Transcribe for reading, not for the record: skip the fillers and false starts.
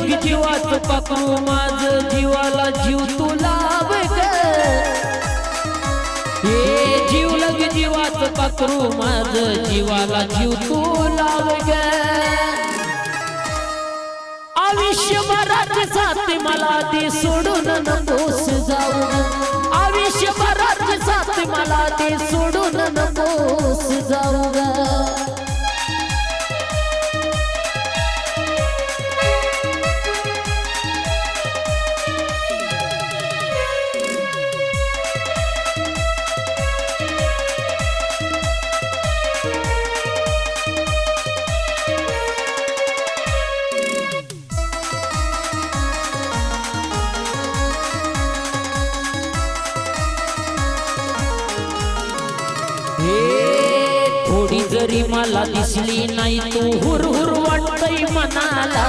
लग जीवाचं पाखरू माझ जीवाला जीव तू लाव ग हे जीव लग जीवाचं पाखरू माझ जीवाला जीव तू लाव ग आयुष्यभराची साथ मला दे सोडून नकोस जाऊ आयुष्यभराची साथ मला दे सोडून नकोस जाऊ ग थोडी जरी मला दिसली नाही तू हुरहुर वाटतय मनाला